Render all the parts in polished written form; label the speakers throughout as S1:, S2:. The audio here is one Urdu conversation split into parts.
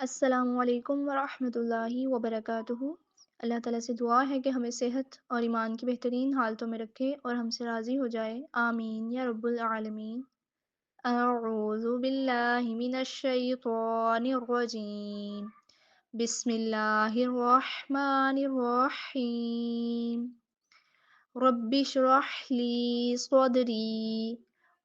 S1: السلام علیکم ورحمۃ اللہ وبرکاتہ۔ اللہ تعالیٰ سے دعا ہے کہ ہمیں صحت اور ایمان کی بہترین حالتوں میں رکھے اور ہم سے راضی ہو جائے، آمین یا رب العالمین۔ اعوذ باللہ من الشیطان الرجیم، بسم اللہ الرحمن الرحیم۔ رب اشرح لی صدری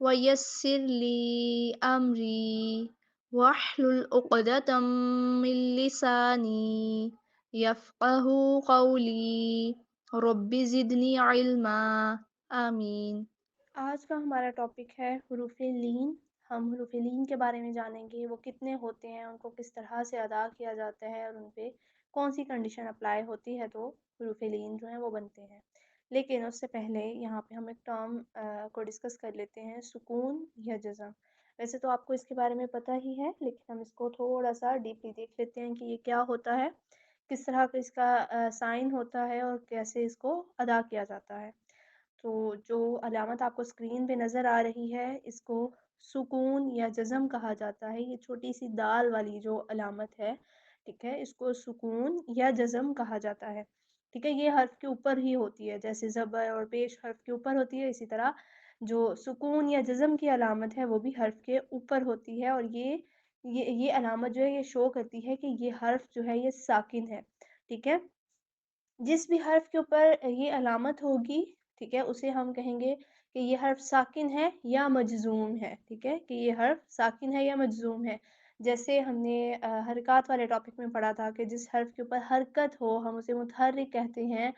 S1: ویسر لی امری واحلل عقدۃ من لسانی یفقہوا قولی رب زدنی علما، آمین۔ آج کا ہمارا ٹاپک ہے حروف لین۔ ہم حروف لین کے بارے میں جانیں گے، وہ کتنے ہوتے ہیں، ان کو کس طرح سے ادا کیا جاتا ہے اور ان پہ کون سی کنڈیشن اپلائی ہوتی ہے تو حروف لین جو ہیں وہ بنتے ہیں۔ لیکن اس سے پہلے یہاں پہ ہم ایک ٹرم کو ڈسکس کر لیتے ہیں، سکون یا جزم۔ ویسے تو آپ کو اس کے بارے میں پتہ ہی ہے، لیکن ہم اس کو تھوڑا سا ڈیپلی دیکھ لیتے ہیں کہ یہ کیا ہوتا ہے، کس طرح کا اس کا سائن ہوتا ہے اور کیسے اس کو ادا کیا جاتا ہے۔ تو جو علامت آپ کو اسکرین پہ نظر آ رہی ہے، اس کو سکون یا جزم کہا جاتا ہے۔ یہ چھوٹی سی دال والی جو علامت ہے، ٹھیک ہے، اس کو سکون یا جزم کہا جاتا ہے۔ ٹھیک ہے، یہ حرف کے اوپر ہی ہوتی ہے، جیسے زبر اور پیش حرف کے اوپر ہوتی ہے، اسی طرح جو سکون یا جزم کی علامت ہے وہ بھی حرف کے اوپر ہوتی ہے، اور یہ علامت جو ہے یہ شو کرتی ہے کہ یہ حرف جو ہے یہ ساکن ہے۔ ٹھیک ہے، جس بھی حرف کے اوپر یہ علامت ہوگی، ٹھیک ہے، اسے ہم کہیں گے کہ یہ حرف ساکن ہے یا مجزوم ہے۔ ٹھیک ہے، کہ یہ حرف ساکن ہے یا مجزوم ہے۔ جیسے ہم نے حرکات والے ٹاپک میں پڑھا تھا کہ جس حرف کے اوپر حرکت ہو ہم اسے متحرک کہتے ہیں۔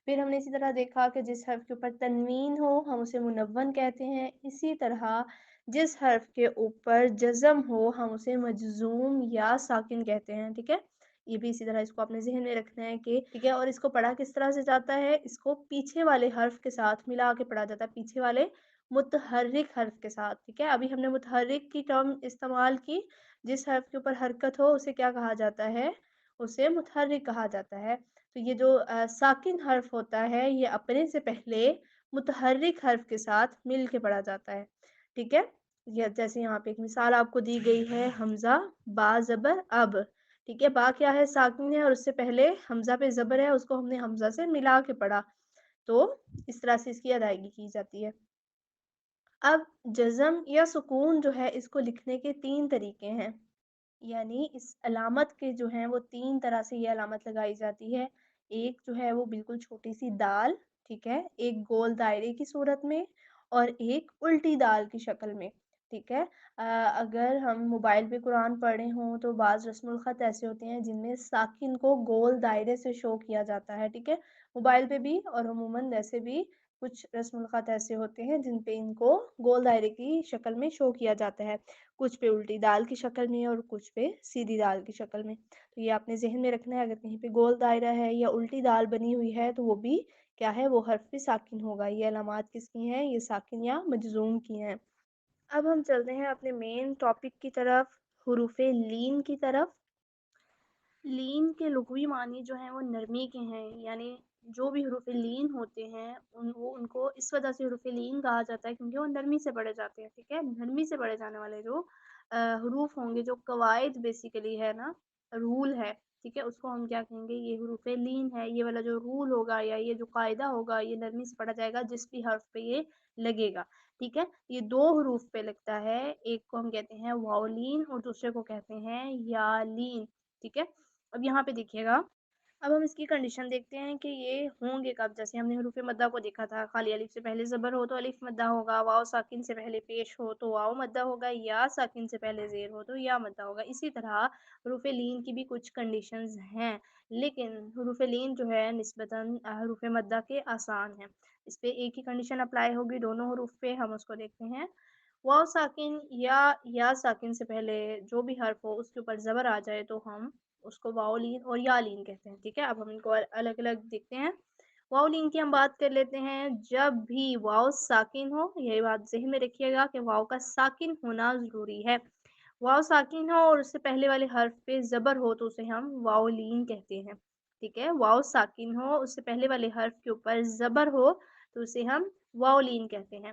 S1: پھر ہم نے اسی طرح دیکھا کہ جس حرف کے اوپر تنوین ہو ہم اسے منون کہتے ہیں۔ اسی طرح جس حرف کے اوپر جزم ہو ہم اسے مجزوم یا ساکن کہتے ہیں۔ ٹھیک ہے، یہ بھی اسی طرح اس کو اپنے ذہن میں رکھنا ہے کہ ٹھیک ہے، اور اس کو پڑھا کس طرح سے جاتا ہے، اس کو پیچھے والے حرف کے ساتھ ملا کے پڑھا جاتا ہے، پیچھے والے متحرک حرف کے ساتھ۔ ٹھیک ہے، ابھی ہم نے متحرک کی ٹرم استعمال کی، جس حرف کے اوپر حرکت ہو اسے کیا کہا جاتا ہے، اسے متحرک کہا جاتا ہے۔ تو یہ جو ساکن حرف ہوتا ہے یہ اپنے سے پہلے متحرک حرف کے ساتھ مل کے پڑھا جاتا ہے۔ ٹھیک ہے، جیسے یہاں پہ ایک مثال آپ کو دی گئی ہے، حمزہ با زبر اب۔ ٹھیک ہے، با کیا ہے، ساکن ہے، اور اس سے پہلے حمزہ پہ زبر ہے، اس کو ہم نے حمزہ سے ملا کے پڑھا، تو اس طرح سے اس کی ادائیگی کی جاتی ہے۔ اب جزم یا سکون جو ہے اس کو لکھنے کے 3 طریقے ہیں، یعنی اس علامت کے جو ہیں وہ 3 طرح سے یہ علامت لگائی جاتی ہے۔ ایک جو ہے وہ بالکل چھوٹی سی دال، ٹھیک ہے، ایک گول دائرے کی صورت میں، اور ایک الٹی دال کی شکل میں۔ ٹھیک ہے، اگر ہم موبائل پہ قرآن پڑھ رہے ہوں تو بعض رسم الخط ایسے ہوتے ہیں جن میں ساکن کو گول دائرے سے شو کیا جاتا ہے۔ ٹھیک ہے، موبائل پہ بھی اور عموماً ویسے بھی کچھ رسم الخط ایسے ہوتے ہیں جن پہ ان کو گول دائرے کی شکل میں شو کیا جاتا ہے، کچھ پہ الٹی دال کی شکل میں اور کچھ پہ سیدھی دال کی شکل میں۔ تو یہ آپ نے ذہن میں رکھنا ہے، اگر کہیں پہ گول دائرہ ہے یا الٹی دال بنی ہوئی ہے تو وہ بھی کیا ہے، وہ حرف بھی ساکن ہوگا۔ یہ علامات کس کی ہیں، یہ ساکن یا مجزوم کی ہیں۔ اب ہم چلتے ہیں اپنے مین ٹاپک کی طرف، حروف لین کی طرف۔ لین کے لغوی معنی جو ہیں وہ نرمی کے ہیں، یعنی جو بھی حروف لین ہوتے ہیں ان کو اس وجہ سے حروف لین کہا جاتا ہے کیونکہ وہ نرمی سے پڑھے جاتے ہیں۔ ٹھیک ہے، نرمی سے پڑھے جانے والے جو حروف ہوں گے، جو قواعد بیسیکلی ہے نا، رول ہے، ٹھیک ہے، اس کو ہم کیا کہیں گے، یہ حروف لین ہے۔ یہ والا جو رول ہوگا یا یہ جو قاعدہ ہوگا یہ نرمی سے پڑھا جائے گا جس بھی حرف پہ یہ لگے گا۔ ٹھیک ہے، یہ 2 حروف پہ لگتا ہے، ایک کو ہم کہتے ہیں واو لین اور دوسرے کو کہتے ہیں یا لین۔ ٹھیک ہے، اب یہاں پہ دیکھیے گا، اب ہم اس کی کنڈیشن دیکھتے ہیں کہ یہ ہوں گے کب۔ جیسے ہم نے حروف مدہ کو دیکھا تھا، خالی الف سے پہلے زبر ہو تو الف مدہ ہوگا، واو ساکن سے پہلے پیش ہو تو واو مدہ ہوگا، یا ساکن سے پہلے زیر ہو تو یا مدہ ہوگا۔ اسی طرح حروف لین کی بھی کچھ کنڈیشنز ہیں، لیکن حروف لین جو ہے نسبتاً حروف مدہ کے آسان ہیں، اس پہ ایک ہی کنڈیشن اپلائی ہوگی دونوں حروف پہ۔ ہم اس کو دیکھتے ہیں، واو ساکن یا ساکن سے پہلے جو بھی حرف ہو اس کے اوپر زبر آ جائے تو ہم اس کو واو لین اور یا لین کہتے ہیں۔ ٹھیک ہے، اب ہم ان کو الگ الگ دیکھتے ہیں۔ واو لین کی ہم بات کر لیتے ہیں، جب بھی واو ساکن ہو، یہ بات ذہن میں رکھیے گا کہ واو کا ساکن ہونا ضروری ہے۔ واو ساکن ہو اور اس سے پہلے والے حرف پہ زبر ہو تو اسے ہم واو لین کہتے ہیں۔ ٹھیک ہے، واو ساکن ہو، اس سے پہلے والے حرف کے اوپر زبر ہو تو اسے ہم واو لین کہتے ہیں۔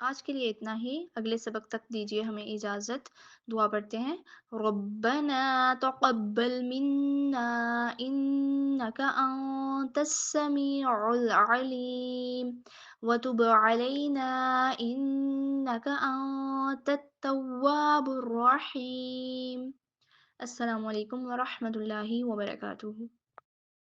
S1: آج کے لیے اتنا ہی، اگلے سبق تک دیجیے ہمیں اجازت، دعا پڑھتے ہیں۔ ربنا تقبل منا انک انت السمیع العلیم وتب علینا انک انت التواب الرحیم۔ السلام علیکم ورحمۃ اللہ وبرکاتہ۔